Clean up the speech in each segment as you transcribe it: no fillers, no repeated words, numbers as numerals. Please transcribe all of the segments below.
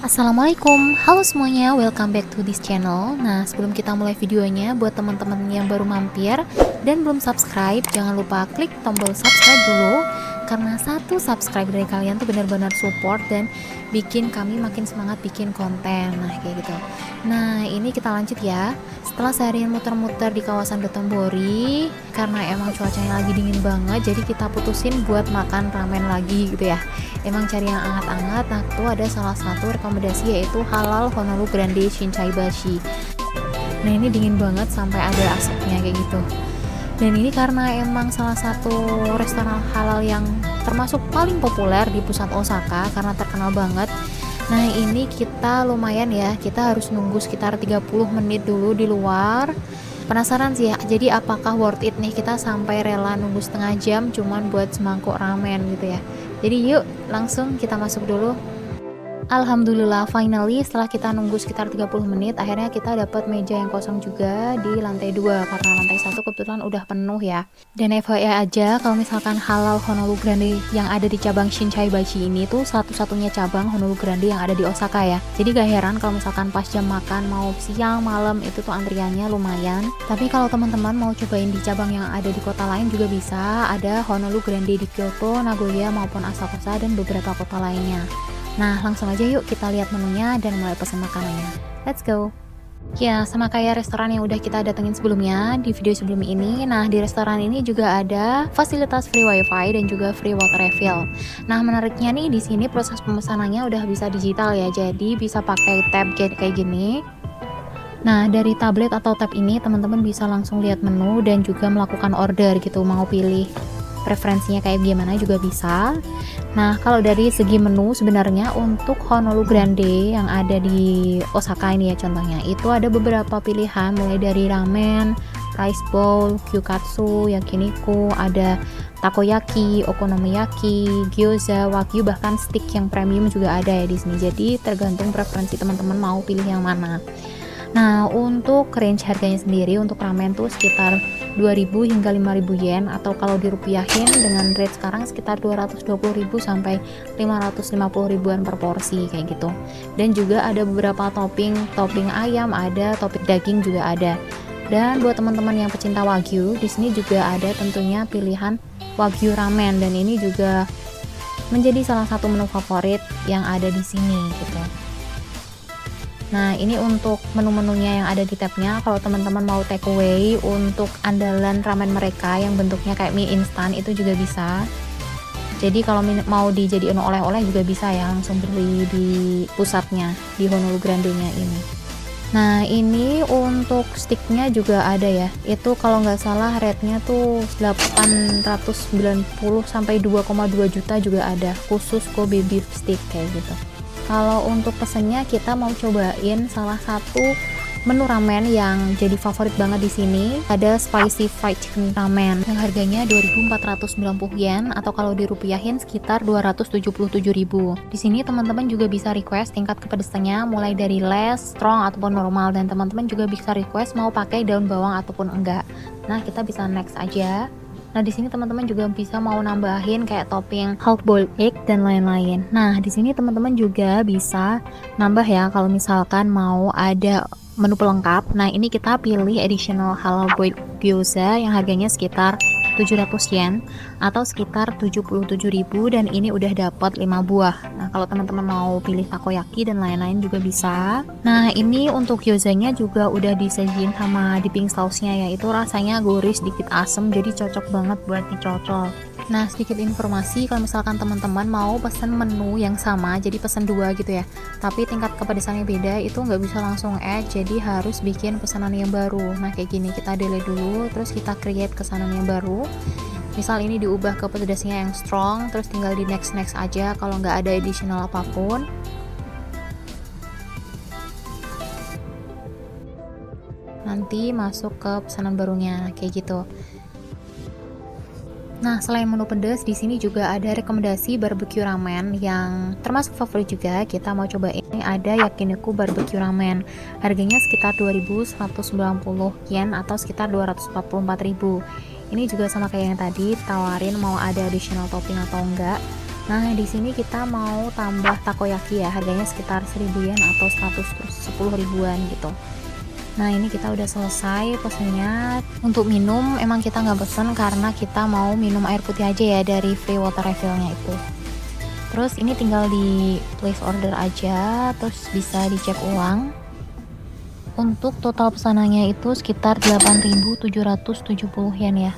Assalamualaikum, halo semuanya, welcome back to this channel. Nah, sebelum kita mulai videonya, buat teman-teman yang baru mampir dan belum subscribe, jangan lupa klik tombol subscribe dulu, karena satu subscribe dari kalian tuh benar-benar support dan bikin kami makin semangat bikin konten. Nah, kayak gitu. Nah, ini kita lanjut ya. Setelah seharian muter-muter di kawasan Dotonbori, karena emang cuacanya lagi dingin banget, jadi kita putusin buat makan ramen lagi gitu ya. Emang cari yang hangat-hangat. Nah, tuh ada salah satu rekomendasi yaitu Halal Honolulu Grande Shinsaibashi. Nah, ini dingin banget sampai ada asapnya kayak gitu. Dan ini karena emang salah satu restoran halal yang termasuk paling populer di pusat Osaka karena terkenal banget. Nah, ini kita lumayan ya, kita harus nunggu sekitar 30 menit dulu di luar. Penasaran sih ya, jadi apakah worth it nih kita sampai rela nunggu setengah jam cuman buat semangkuk ramen gitu ya. Jadi yuk langsung kita masuk dulu. Alhamdulillah, finally setelah kita nunggu sekitar 30 menit, akhirnya kita dapat meja yang kosong juga di lantai 2 karena lantai 1 kebetulan udah penuh ya. Dan FYI aja, kalau misalkan Halal Honolulu Grande yang ada di cabang Shinsaibashi ini tuh satu-satunya cabang Honolulu Grande yang ada di Osaka ya. Jadi gak heran kalau misalkan pas jam makan mau siang, malam itu tuh antriannya lumayan. Tapi kalau teman-teman mau cobain di cabang yang ada di kota lain juga bisa, ada Honolulu Grande di Kyoto, Nagoya maupun Asakusa dan beberapa kota lainnya. Nah, langsung aja yuk kita lihat menunya dan mulai pesan makanannya. Let's go! Ya, sama kayak restoran yang udah kita datengin sebelumnya di video sebelum ini. Nah, di restoran ini juga ada fasilitas free wifi dan juga free water refill. Nah, menariknya nih di sini proses pemesanannya udah bisa digital ya, jadi bisa pakai tab kayak gini. Nah, dari tablet atau tab ini teman-teman bisa langsung lihat menu dan juga melakukan order gitu, mau pilih preferensinya kayak gimana juga bisa. Nah, kalau dari segi menu sebenarnya untuk Honolulu Grande yang ada di Osaka ini ya contohnya, itu ada beberapa pilihan mulai dari ramen, rice bowl, gyukatsu, yakiniku, ada takoyaki, okonomiyaki, gyoza, wagyu, bahkan steak yang premium juga ada ya di sini. Jadi tergantung preferensi teman-teman mau pilih yang mana. Nah, untuk range harganya sendiri untuk ramen tuh sekitar 2.000 hingga 5.000 yen, atau kalau dirupiahin dengan rate sekarang sekitar 220.000 sampai 550 ribuan per porsi kayak gitu. Dan juga ada beberapa topping ayam ada, topping daging juga ada. Dan buat teman-teman yang pecinta wagyu, di sini juga ada tentunya pilihan wagyu ramen, dan ini juga menjadi salah satu menu favorit yang ada di sini gitu. Nah, ini untuk menu-menunya yang ada di tabnya. Kalau teman-teman mau take away untuk andalan ramen mereka yang bentuknya kayak mie instan itu juga bisa. Jadi kalau mau dijadiin oleh-oleh juga bisa ya, langsung beli di pusatnya di Honolulu Grande-nya ini. Nah, ini untuk sticknya juga ada ya. Itu kalau nggak salah rate-nya tuh 890 sampai 2,2 juta juga ada, khusus Kobe beef stick kayak gitu. Kalau untuk pesennya kita mau cobain salah satu menu ramen yang jadi favorit banget di sini. Ada spicy fried chicken ramen yang harganya 2.490 yen, atau kalau dirupiahin sekitar 277.000. Di sini teman-teman juga bisa request tingkat kepedesannya mulai dari less, strong ataupun normal, dan teman-teman juga bisa request mau pakai daun bawang ataupun enggak. Nah, kita bisa next aja. Nah, di sini teman-teman juga bisa mau nambahin kayak topping hard boiled egg dan lain-lain. Nah, di sini teman-teman juga bisa nambah ya kalau misalkan mau ada menu pelengkap. Nah, ini kita pilih additional halal boiled gyoza yang harganya sekitar 700 yen atau sekitar 77.000, dan ini udah dapat 5 buah. Nah, kalau teman-teman mau pilih takoyaki dan lain-lain juga bisa. Nah, ini untuk gyozanya juga udah disajiin sama dipping sausnya ya. Itu rasanya gurih, sedikit asem, jadi cocok banget buat dicocol. Nah, sedikit informasi kalau misalkan teman-teman mau pesan menu yang sama, jadi pesan 2 gitu ya, tapi tingkat kepedesannya beda, itu nggak bisa langsung add, jadi harus bikin pesanan yang baru. Nah, kayak gini, kita delete dulu, terus kita create pesanan yang baru. Misal ini diubah ke pedasnya yang strong, terus tinggal di next aja kalau nggak ada additional apapun. Nanti masuk ke pesanan barunya kayak gitu. Nah, selain menu pedas, di sini juga ada rekomendasi barbecue ramen yang termasuk favorit juga. Kita mau coba ini, ada yakiniku barbecue ramen. Harganya sekitar 2.190 yen atau sekitar 244.000. Ini juga sama kayak yang tadi, tawarin mau ada additional topping atau enggak. Nah, di sini kita mau tambah takoyaki ya, harganya sekitar 1000 yen atau 110 ribuan gitu. Nah, ini kita udah selesai pesennya. Untuk minum emang kita nggak pesen karena kita mau minum air putih aja ya dari free water refillnya itu. Terus ini tinggal di place order aja, terus bisa dicek ulang. Untuk total pesanannya itu sekitar 8.770 yen ya,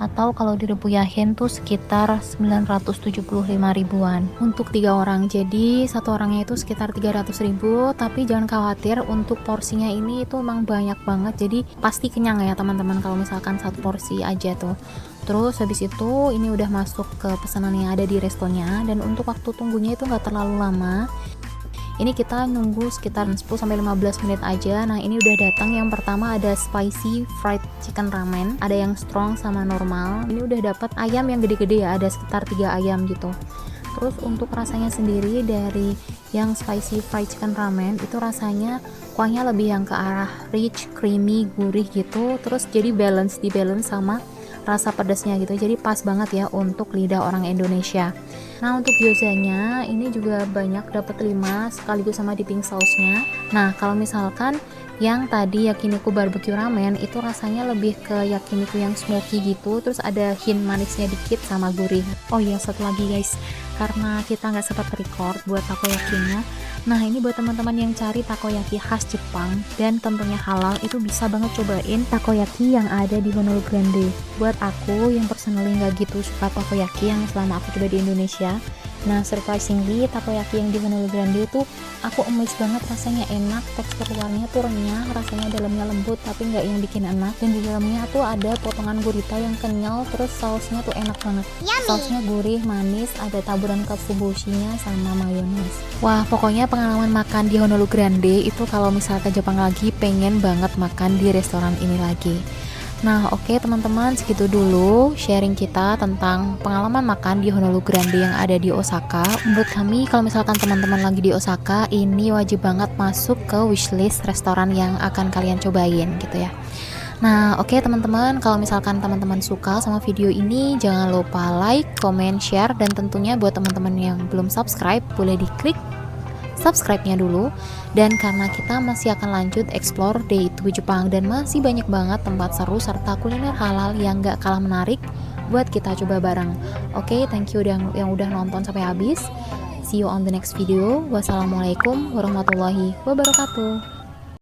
atau kalau di rupiah yen tuh sekitar 975 ribuan untuk 3 orang. Jadi satu orangnya itu sekitar 300 ribu, tapi jangan khawatir, untuk porsinya ini itu emang banyak banget, jadi pasti kenyang ya teman-teman kalau misalkan satu porsi aja tuh. Terus habis itu ini udah masuk ke pesanan yang ada di restonya, dan untuk waktu tunggunya itu nggak terlalu lama. Ini kita nunggu sekitar 10-15 menit aja. Nah, ini udah datang. Yang pertama ada spicy fried chicken ramen, ada yang strong sama normal. Ini udah dapat ayam yang gede-gede ya, ada sekitar 3 ayam gitu. Terus untuk rasanya sendiri dari yang spicy fried chicken ramen itu rasanya kuahnya lebih yang ke arah rich, creamy, gurih gitu. Terus jadi di balance sama rasa pedasnya gitu, jadi pas banget ya untuk lidah orang Indonesia. Nah, untuk gyozanya ini juga banyak, dapat 5 sekaligus sama dipping sausnya. Nah, kalau misalkan yang tadi yakiniku barbecue ramen itu rasanya lebih ke yakiniku yang smoky gitu, terus ada hint manisnya dikit sama gurih. Oh iya, satu lagi guys, karena kita nggak sempat record buat takoyakinya. Nah, ini buat teman-teman yang cari takoyaki khas Jepang dan tentunya halal, itu bisa banget cobain takoyaki yang ada di Honolulu Grande. Buat aku yang personally nggak gitu suka takoyaki yang selama aku coba di Indonesia, nah surprisingly takoyaki yang di Honolulu Grande itu aku amazed banget, rasanya enak, tekstur luarnya tuh renyah, rasanya dalamnya lembut tapi nggak yang bikin enak, dan di dalamnya tuh ada potongan gurita yang kenyal, terus sausnya tuh enak banget. Sausnya gurih, manis, ada taburan katsuoboshinya sama mayones. Wah, pokoknya pengalaman makan di Honolulu Grande itu kalau misal ke Jepang lagi pengen banget makan di restoran ini lagi. Nah, oke teman-teman, segitu dulu sharing kita tentang pengalaman makan di Honolulu Grande yang ada di Osaka. Menurut kami, kalau misalkan teman-teman lagi di Osaka, ini wajib banget masuk ke wishlist restoran yang akan kalian cobain gitu ya. Nah, oke teman-teman, kalau misalkan teman-teman suka sama video ini, jangan lupa like, comment, share, dan tentunya buat teman-teman yang belum subscribe, boleh diklik subscribe-nya dulu. Dan karena kita masih akan lanjut explore day to Jepang dan masih banyak banget tempat seru serta kuliner halal yang gak kalah menarik buat kita coba bareng. Oke, thank you yang udah nonton sampai habis. See you on the next video. Wassalamualaikum warahmatullahi wabarakatuh.